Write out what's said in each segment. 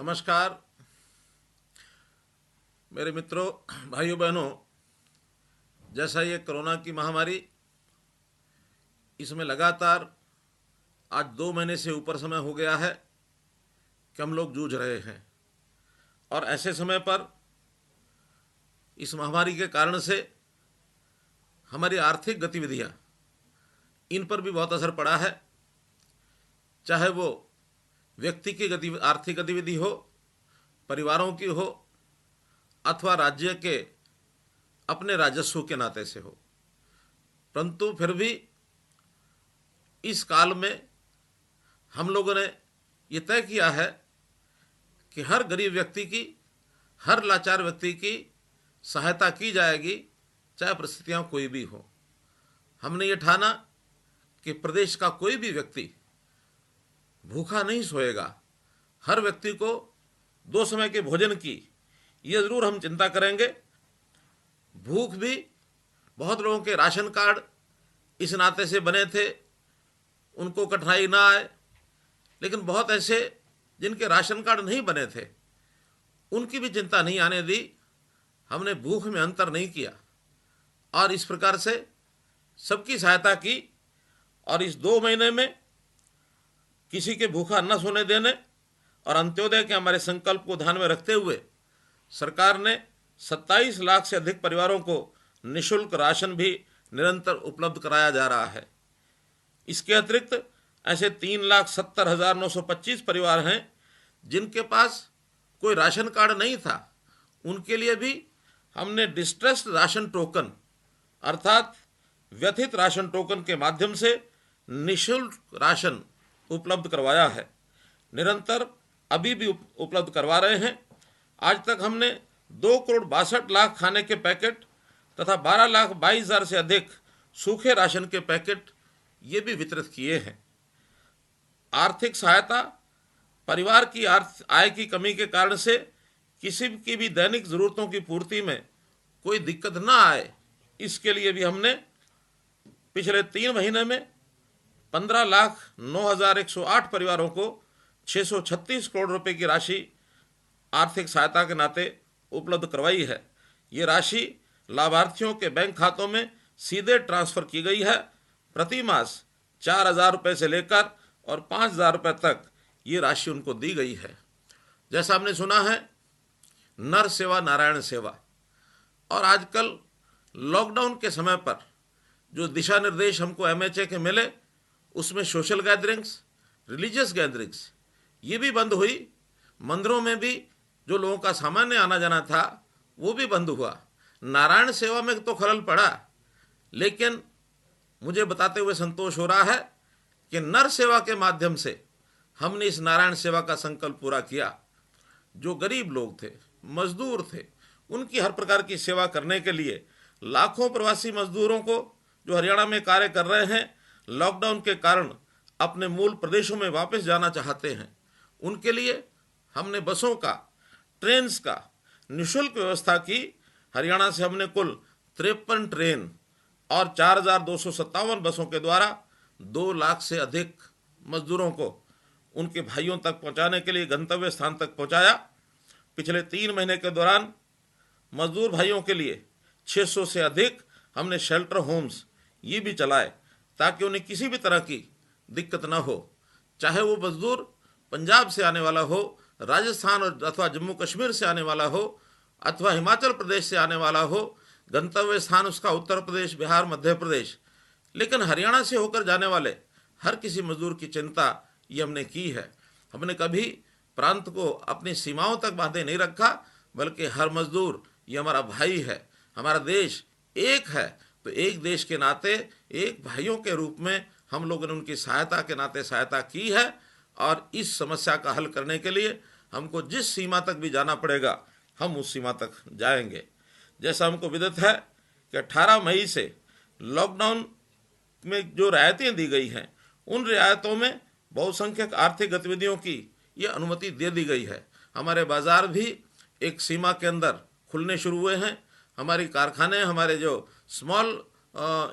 नमस्कार मेरे मित्रों, भाइयों बहनों। जैसा ये कोरोना की महामारी, इसमें लगातार आज 2 महीने से ऊपर समय हो गया है कि हम लोग जूझ रहे हैं। और ऐसे समय पर इस महामारी के कारण से हमारी आर्थिक गतिविधियां, इन पर भी बहुत असर पड़ा है। चाहे वो व्यक्ति की आर्थिक गतिविधि हो, परिवारों की हो, अथवा राज्य के अपने राजस्व के नाते से हो। परंतु फिर भी इस काल में हम लोगों ने ये तय किया है कि हर गरीब व्यक्ति की, हर लाचार व्यक्ति की सहायता की जाएगी, चाहे परिस्थितियां कोई भी हो। हमने ये ठाना कि प्रदेश का कोई भी व्यक्ति भूखा नहीं सोएगा। हर व्यक्ति को 2 समय के भोजन की ये ज़रूर हम चिंता करेंगे। भूख भी, बहुत लोगों के राशन कार्ड इस नाते से बने थे, उनको कठिनाई ना आए, लेकिन बहुत ऐसे जिनके राशन कार्ड नहीं बने थे, उनकी भी चिंता नहीं आने दी। हमने भूख में अंतर नहीं किया और इस प्रकार से सबकी सहायता की। और इस 2 महीने में किसी के भूखा न सोने देने और अंत्योदय के हमारे संकल्प को ध्यान में रखते हुए सरकार ने 27 लाख से अधिक परिवारों को निःशुल्क राशन भी निरंतर उपलब्ध कराया जा रहा है। इसके अतिरिक्त ऐसे 3,70,925 परिवार हैं जिनके पास कोई राशन कार्ड नहीं था। उनके लिए भी हमने डिस्ट्रेस्ड राशन टोकन अर्थात व्यथित राशन टोकन के माध्यम से निःशुल्क राशन उपलब्ध करवाया है। निरंतर अभी भी उपलब्ध करवा रहे हैं। आज तक हमने 2,62,00,000 खाने के पैकेट तथा 12,22,000 से अधिक सूखे राशन के पैकेट ये भी वितरित किए हैं। आर्थिक सहायता, परिवार की आय की कमी के कारण से किसी की भी दैनिक ज़रूरतों की पूर्ति में कोई दिक्कत ना आए, इसके लिए भी हमने पिछले 3 महीने में 15,09,108 परिवारों को 636 करोड़ रुपए की राशि आर्थिक सहायता के नाते उपलब्ध करवाई है। ये राशि लाभार्थियों के बैंक खातों में सीधे ट्रांसफ़र की गई है। प्रति मास 4,000 रुपये से लेकर और 5,000 रुपये तक ये राशि उनको दी गई है। जैसा हमने सुना है, नर सेवा नारायण सेवा। और आजकल लॉकडाउन के समय पर जो दिशा निर्देश हमको MHA के मिले, उसमें सोशल गैदरिंग्स, रिलीजियस गैदरिंग्स ये भी बंद हुई। मंदिरों में भी जो लोगों का सामान्य आना जाना था वो भी बंद हुआ। नारायण सेवा में तो खलल पड़ा, लेकिन मुझे बताते हुए संतोष हो रहा है कि नर सेवा के माध्यम से हमने इस नारायण सेवा का संकल्प पूरा किया। जो गरीब लोग थे, मजदूर थे, उनकी हर प्रकार की सेवा करने के लिए लाखों प्रवासी मजदूरों को जो हरियाणा में कार्य कर रहे हैं, लॉकडाउन के कारण अपने मूल प्रदेशों में वापस जाना चाहते हैं, उनके लिए हमने बसों का, ट्रेन्स का निःशुल्क व्यवस्था की। हरियाणा से हमने कुल 53 ट्रेन और 4,257 बसों के द्वारा 2 लाख से अधिक मजदूरों को उनके भाइयों तक पहुंचाने के लिए गंतव्य स्थान तक पहुंचाया। पिछले 3 महीने के दौरान मजदूर भाइयों के लिए 600 से अधिक हमने शेल्टर होम्स ये भी चलाए, ताकि उन्हें किसी भी तरह की दिक्कत ना हो। चाहे वो मजदूर पंजाब से आने वाला हो, राजस्थान और अथवा जम्मू कश्मीर से आने वाला हो, अथवा हिमाचल प्रदेश से आने वाला हो, गंतव्य स्थान उसका उत्तर प्रदेश, बिहार, मध्य प्रदेश, लेकिन हरियाणा से होकर जाने वाले हर किसी मजदूर की चिंता ये हमने की है। हमने कभी प्रांत को अपनी सीमाओं तक बांधे नहीं रखा, बल्कि हर मजदूर ये हमारा भाई है। हमारा देश एक है, तो एक देश के नाते, एक भाइयों के रूप में हम लोगों ने उनकी सहायता के नाते सहायता की है। और इस समस्या का हल करने के लिए हमको जिस सीमा तक भी जाना पड़ेगा, हम उस सीमा तक जाएंगे। जैसा हमको विदित है कि 18 मई से लॉकडाउन में जो रियायतें दी गई हैं, उन रियायतों में बहुसंख्यक आर्थिक गतिविधियों की ये अनुमति दे दी गई है। हमारे बाज़ार भी एक सीमा के अंदर खुलने शुरू हुए हैं। हमारी कारखाने, हमारे जो स्मॉल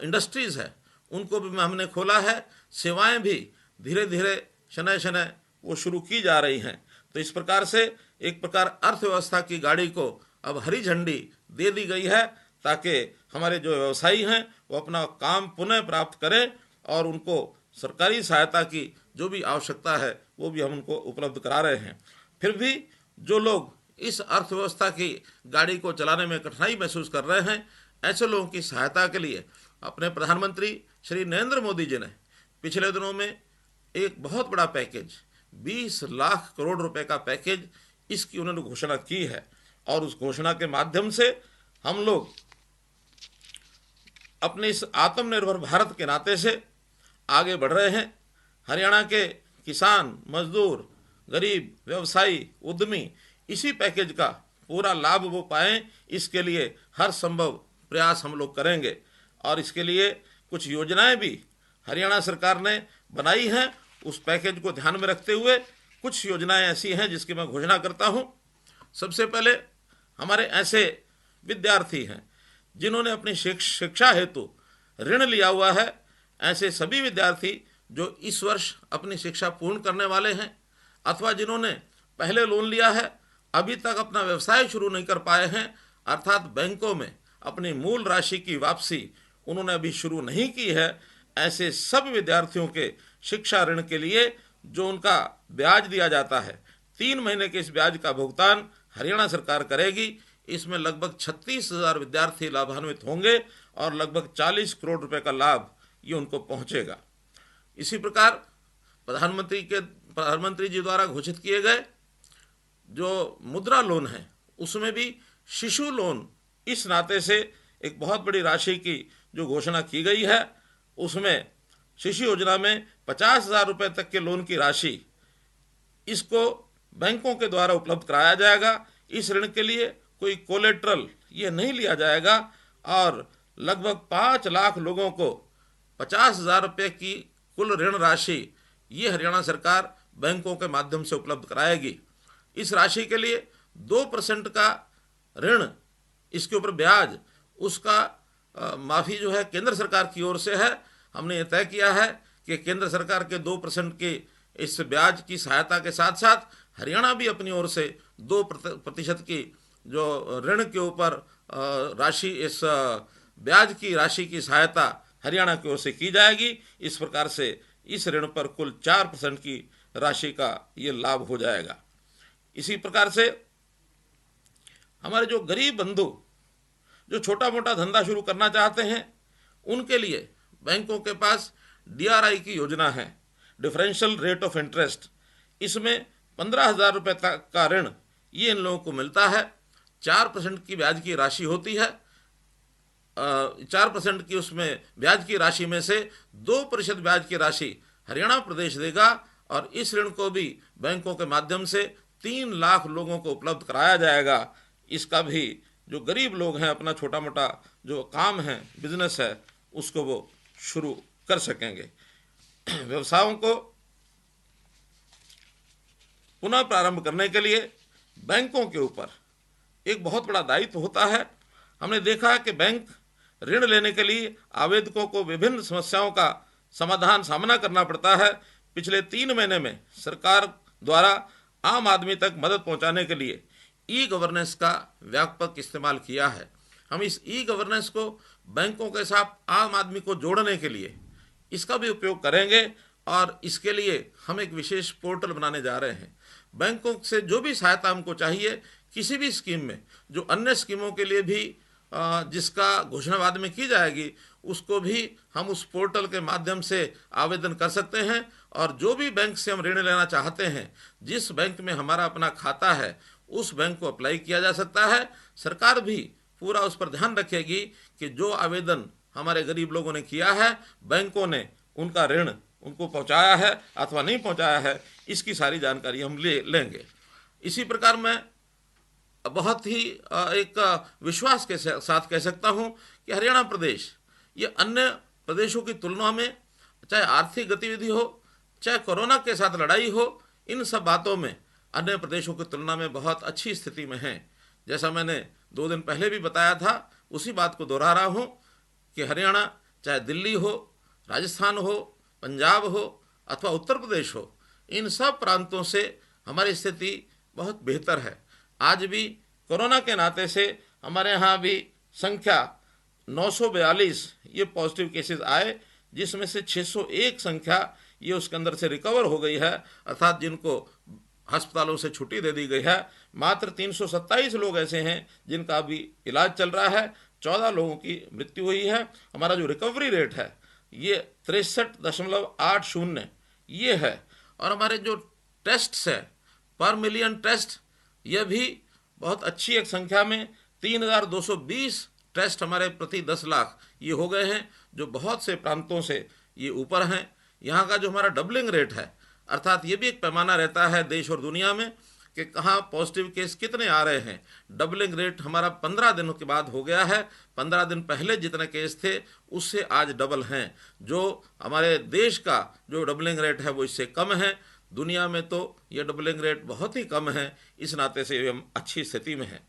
इंडस्ट्रीज़ है, उनको भी हमने खोला है। सेवाएं भी धीरे धीरे शनय शनय वो शुरू की जा रही हैं। तो इस प्रकार से एक प्रकार अर्थव्यवस्था की गाड़ी को अब हरी झंडी दे दी गई है, ताकि हमारे जो व्यवसायी हैं वो अपना काम पुनः प्राप्त करें और उनको सरकारी सहायता की जो भी आवश्यकता है वो भी हम उनको उपलब्ध करा रहे हैं। फिर भी जो लोग इस अर्थव्यवस्था की गाड़ी को चलाने में कठिनाई महसूस कर रहे हैं, ऐसे लोगों की सहायता के लिए अपने प्रधानमंत्री श्री नरेंद्र मोदी जी ने पिछले दिनों में एक बहुत बड़ा पैकेज 20 लाख करोड़ रुपए का पैकेज इसकी उन्होंने घोषणा की है। और उस घोषणा के माध्यम से हम लोग अपने इस आत्मनिर्भर भारत के नाते से आगे बढ़ रहे हैं। हरियाणा के किसान, मजदूर, गरीब, व्यवसायी, उद्यमी इसी पैकेज का पूरा लाभ वो पाएं, इसके लिए हर संभव प्रयास हम लोग करेंगे। और इसके लिए कुछ योजनाएं भी हरियाणा सरकार ने बनाई हैं। उस पैकेज को ध्यान में रखते हुए कुछ योजनाएं ऐसी हैं जिसकी मैं घोषणा करता हूं। सबसे पहले हमारे ऐसे विद्यार्थी हैं जिन्होंने अपनी शिक्षा हेतु ऋण लिया हुआ है। ऐसे सभी विद्यार्थी जो इस वर्ष अपनी शिक्षा पूर्ण करने वाले हैं अथवा जिन्होंने पहले लोन लिया है, अभी तक अपना व्यवसाय शुरू नहीं कर पाए हैं, अर्थात बैंकों में अपनी मूल राशि की वापसी उन्होंने अभी शुरू नहीं की है, ऐसे सब विद्यार्थियों के शिक्षा ऋण के लिए जो उनका ब्याज दिया जाता है, 3 महीने के इस ब्याज का भुगतान हरियाणा सरकार करेगी। इसमें लगभग 36,000 विद्यार्थी लाभान्वित होंगे और लगभग 40 करोड़ रुपए का लाभ ये उनको पहुंचेगा। इसी प्रकार प्रधानमंत्री जी द्वारा घोषित किए गए जो मुद्रा लोन है उसमें भी शिशु लोन इस नाते से एक बहुत बड़ी राशि की जो घोषणा की गई है, उसमें शिशु योजना में 50,000 रुपये तक के लोन की राशि इसको बैंकों के द्वारा उपलब्ध कराया जाएगा। इस ऋण के लिए कोई कोलेट्रल ये नहीं लिया जाएगा और लगभग 5 लाख लोगों को 50,000 रुपये की कुल ऋण राशि ये हरियाणा सरकार बैंकों के माध्यम से उपलब्ध कराएगी। इस राशि के लिए 2% का ऋण, इसके ऊपर ब्याज, उसका माफ़ी जो है केंद्र सरकार की ओर से है। हमने ये तय किया है कि केंद्र सरकार के 2% के इस ब्याज की सहायता के साथ साथ हरियाणा भी अपनी ओर से 2% की जो ऋण के ऊपर राशि, इस ब्याज की राशि की सहायता हरियाणा की ओर से की जाएगी। इस प्रकार से इस ऋण पर कुल 4% की राशि का ये लाभ हो जाएगा। इसी प्रकार से हमारे जो गरीब बंधु जो छोटा मोटा धंधा शुरू करना चाहते हैं उनके लिए बैंकों के पास DRI की योजना है, डिफरेंशियल रेट ऑफ इंटरेस्ट। इसमें 15,000 रुपये तक का ऋण ये इन लोगों को मिलता है। 4% की ब्याज की राशि होती है। 4% की उसमें ब्याज की राशि में से 2% ब्याज की राशि हरियाणा प्रदेश देगा और इस ऋण को भी बैंकों के माध्यम से 3 लाख लोगों को उपलब्ध कराया जाएगा। इसका भी जो गरीब लोग हैं अपना छोटा मोटा जो काम है, बिजनेस है, उसको वो शुरू कर सकेंगे। व्यवसायों को पुनः प्रारंभ करने के लिए बैंकों के ऊपर एक बहुत बड़ा दायित्व होता है। हमने देखा है कि बैंक ऋण लेने के लिए आवेदकों को विभिन्न समस्याओं का सामना करना पड़ता है। पिछले 3 महीने में सरकार द्वारा आम आदमी तक मदद पहुंचाने के लिए ई-गवर्नेंस का व्यापक इस्तेमाल किया है। हम इस ई-गवर्नेंस को बैंकों के साथ आम आदमी को जोड़ने के लिए इसका भी उपयोग करेंगे और इसके लिए हम एक विशेष पोर्टल बनाने जा रहे हैं। बैंकों से जो भी सहायता हमको चाहिए किसी भी स्कीम में, जो अन्य स्कीमों के लिए भी जिसका घोषणा बाद में की जाएगी, उसको भी हम उस पोर्टल के माध्यम से आवेदन कर सकते हैं। और जो भी बैंक से हम ऋण लेना चाहते हैं, जिस बैंक में हमारा अपना खाता है, उस बैंक को अप्लाई किया जा सकता है। सरकार भी पूरा उस पर ध्यान रखेगी कि जो आवेदन हमारे गरीब लोगों ने किया है, बैंकों ने उनका ऋण उनको पहुंचाया है अथवा नहीं पहुंचाया है, इसकी सारी जानकारी हम लेंगे। इसी प्रकार मैं बहुत ही एक विश्वास के साथ कह सकता हूं कि हरियाणा प्रदेश ये अन्य प्रदेशों की तुलना में, चाहे आर्थिक गतिविधि हो, चाहे कोरोना के साथ लड़ाई हो, इन सब बातों में अन्य प्रदेशों की तुलना में बहुत अच्छी स्थिति में है। जैसा मैंने 2 दिन पहले भी बताया था, उसी बात को दोहरा रहा हूँ कि हरियाणा चाहे दिल्ली हो, राजस्थान हो, पंजाब हो अथवा उत्तर प्रदेश हो, इन सब प्रांतों से हमारी स्थिति बहुत बेहतर है। आज भी कोरोना के नाते से हमारे यहाँ भी संख्या 942 ये पॉजिटिव केसेस आए, जिसमें से 601 संख्या ये उसके अंदर से रिकवर हो गई है, अर्थात जिनको अस्पतालों से छुट्टी दे दी गई है। मात्र 327 लोग ऐसे हैं जिनका अभी इलाज चल रहा है, 14 लोगों की मृत्यु हुई है। हमारा जो रिकवरी रेट है ये 63.80 ये है। और हमारे जो टेस्ट्स है पर मिलियन टेस्ट, यह भी बहुत अच्छी एक संख्या में 3220 टेस्ट हमारे प्रति 10 लाख ये हो गए हैं, जो बहुत से प्रांतों से ये ऊपर हैं। यहाँ का जो हमारा डबलिंग रेट है, अर्थात ये भी एक पैमाना रहता है देश और दुनिया में कि कहाँ पॉजिटिव केस कितने आ रहे हैं। डबलिंग रेट हमारा 15 दिनों के बाद हो गया है। 15 दिन पहले जितने केस थे उससे आज डबल हैं। जो हमारे देश का जो डबलिंग रेट है वो इससे कम है। दुनिया में तो ये डबलिंग रेट बहुत ही कम है। इस नाते से हम अच्छी स्थिति में हैं।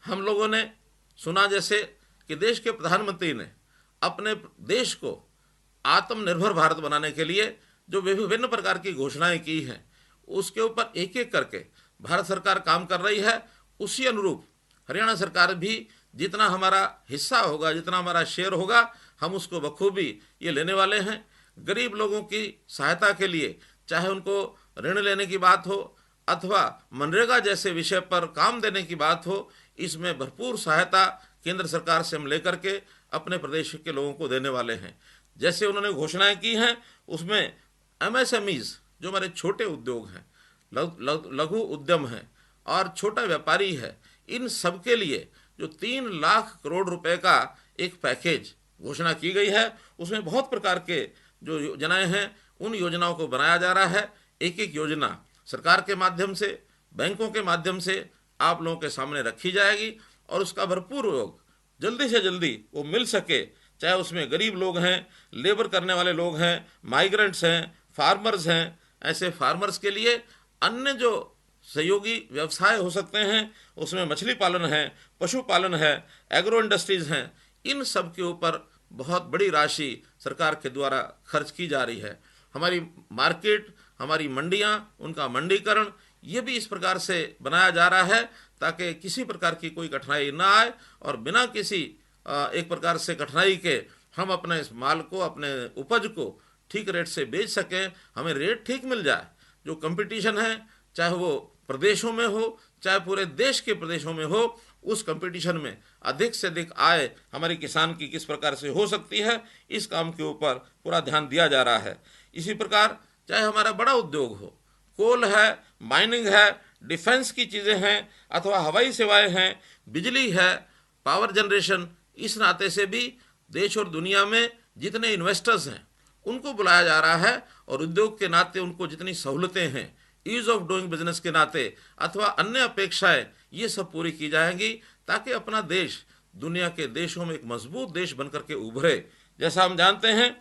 हम लोगों ने सुना जैसे कि देश के प्रधानमंत्री ने अपने देश को आत्मनिर्भर भारत बनाने के लिए जो विभिन्न प्रकार की घोषणाएं की हैं, उसके ऊपर एक एक करके भारत सरकार काम कर रही है। उसी अनुरूप हरियाणा सरकार भी जितना हमारा हिस्सा होगा, जितना हमारा शेयर होगा, हम उसको बखूबी ये लेने वाले हैं। गरीब लोगों की सहायता के लिए, चाहे उनको ऋण लेने की बात हो अथवा मनरेगा जैसे विषय पर काम देने की बात हो, इसमें भरपूर सहायता केंद्र सरकार से हम लेकर के अपने प्रदेश के लोगों को देने वाले हैं। जैसे उन्होंने घोषणाएं की हैं, उसमें MSMEs जो हमारे छोटे उद्योग हैं, लघु उद्यम हैं और छोटा व्यापारी है, इन सब के लिए जो 3 लाख करोड़ रुपए का एक पैकेज घोषणा की गई है, उसमें बहुत प्रकार के जो योजनाएं हैं उन योजनाओं को बनाया जा रहा है। एक एक योजना सरकार के माध्यम से, बैंकों के माध्यम से आप लोगों के सामने रखी जाएगी और उसका भरपूर उपयोग जल्दी से जल्दी वो मिल सके। चाहे उसमें गरीब लोग हैं, लेबर करने वाले लोग हैं, माइग्रेंट्स हैं, फार्मर्स हैं, ऐसे फार्मर्स के लिए अन्य जो सहयोगी व्यवसाय हो सकते हैं, उसमें मछली पालन है, पशुपालन है, एग्रो इंडस्ट्रीज हैं, इन सब के ऊपर बहुत बड़ी राशि सरकार के द्वारा खर्च की जा रही है। हमारी मार्केट, हमारी मंडियां, उनका मंडीकरण, ये भी इस प्रकार से बनाया जा रहा है ताकि किसी प्रकार की कोई कठिनाई ना आए और बिना किसी एक प्रकार से कठिनाई के हम अपने इस माल को, अपने उपज को ठीक रेट से बेच सकें, हमें रेट ठीक मिल जाए। जो कंपटीशन है, चाहे वो प्रदेशों में हो, चाहे पूरे देश के प्रदेशों में हो, उस कंपटीशन में अधिक से अधिक आय हमारे किसान की किस प्रकार से हो सकती है, इस काम के ऊपर पूरा ध्यान दिया जा रहा है। इसी प्रकार चाहे हमारा बड़ा उद्योग हो, कोल है, माइनिंग है, डिफेंस की चीज़ें हैं, अथवा हवाई सेवाएं हैं, बिजली है, पावर जनरेशन, इस नाते से भी देश और दुनिया में जितने इन्वेस्टर्स हैं उनको बुलाया जा रहा है और उद्योग के नाते उनको जितनी सहूलतें हैं, ईज ऑफ डूइंग बिजनेस के नाते अथवा अन्य अपेक्षाएं, ये सब पूरी की जाएंगी ताकि अपना देश दुनिया के देशों में एक मजबूत देश बनकर के उभरे। जैसा हम जानते हैं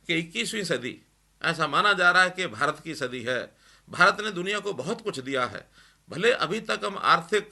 कि 21वीं सदी ऐसा माना जा रहा है कि भारत की सदी है। भारत ने दुनिया को बहुत कुछ दिया है। भले अभी तक हम आर्थिक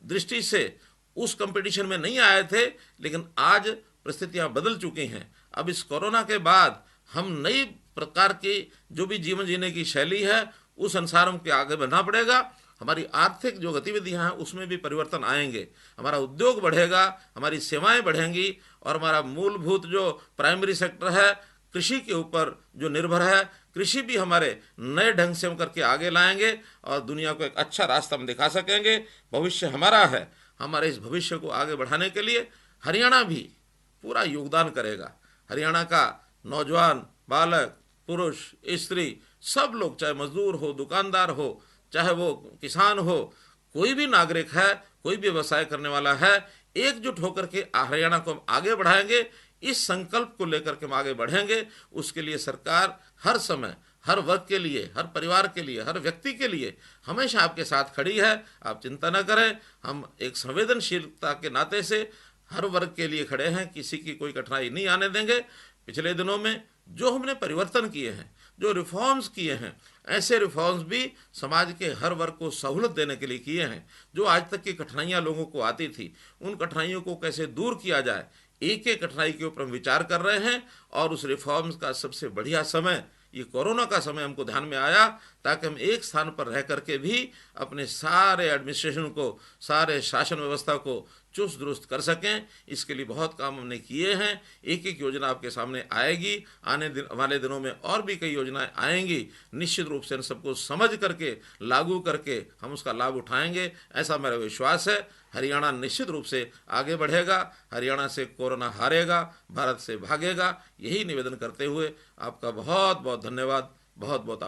दृष्टि से उस कंपटीशन में नहीं आए थे, लेकिन आज परिस्थितियां बदल चुकी हैं। अब इस कोरोना के बाद हम नई प्रकार की जो भी जीवन जीने की शैली है, उस अनुसार हमको आगे बढ़ना पड़ेगा। हमारी आर्थिक जो गतिविधियां हैं उसमें भी परिवर्तन आएंगे, हमारा उद्योग बढ़ेगा, हमारी सेवाएं बढ़ेंगी और हमारा मूलभूत जो प्राइमरी सेक्टर है, कृषि के ऊपर जो निर्भर है, कृषि भी हमारे नए ढंग से हम करके आगे लाएंगे और दुनिया को एक अच्छा रास्ता हम दिखा सकेंगे। भविष्य हमारा है। हमारे इस भविष्य को आगे बढ़ाने के लिए हरियाणा भी पूरा योगदान करेगा। हरियाणा का नौजवान, बालक, पुरुष, स्त्री, सब लोग, चाहे मजदूर हो, दुकानदार हो, चाहे वो किसान हो, कोई भी नागरिक है, कोई भी व्यवसाय करने वाला है, एकजुट होकर के हरियाणा को हम आगे बढ़ाएंगे। इस संकल्प को लेकर के हम आगे बढ़ेंगे। उसके लिए सरकार हर समय, हर वर्ग के लिए, हर परिवार के लिए, हर व्यक्ति के लिए हमेशा आपके साथ खड़ी है। आप चिंता न करें, हम एक संवेदनशीलता के नाते से हर वर्ग के लिए खड़े हैं, किसी की कोई कठिनाई नहीं आने देंगे। पिछले दिनों में जो हमने परिवर्तन किए हैं, जो रिफॉर्म्स किए हैं, ऐसे रिफॉर्म्स भी समाज के हर वर्ग को सहूलत देने के लिए किए हैं। जो आज तक की कठिनाइयाँ लोगों को आती थी, उन कठिनाइयों को कैसे दूर किया जाए, एक एक कठिनाई के ऊपर हम विचार कर रहे हैं। और उस रिफॉर्म्स का सबसे बढ़िया समय ये कोरोना का समय हमको ध्यान में आया ताकि हम एक स्थान पर रह करके भी अपने सारे एडमिनिस्ट्रेशन को, सारे शासन व्यवस्था को चुस्त दुरुस्त कर सकें। इसके लिए बहुत काम हमने किए हैं। एक एक योजना आपके सामने आएगी, आने वाले दिनों में और भी कई योजनाएं आएंगी। निश्चित रूप से इन सबको समझ करके, लागू करके हम उसका लाभ उठाएंगे, ऐसा मेरा विश्वास है। हरियाणा निश्चित रूप से आगे बढ़ेगा, हरियाणा से कोरोना हारेगा, भारत से भागेगा। यही निवेदन करते हुए आपका बहुत बहुत धन्यवाद, बहुत बहुत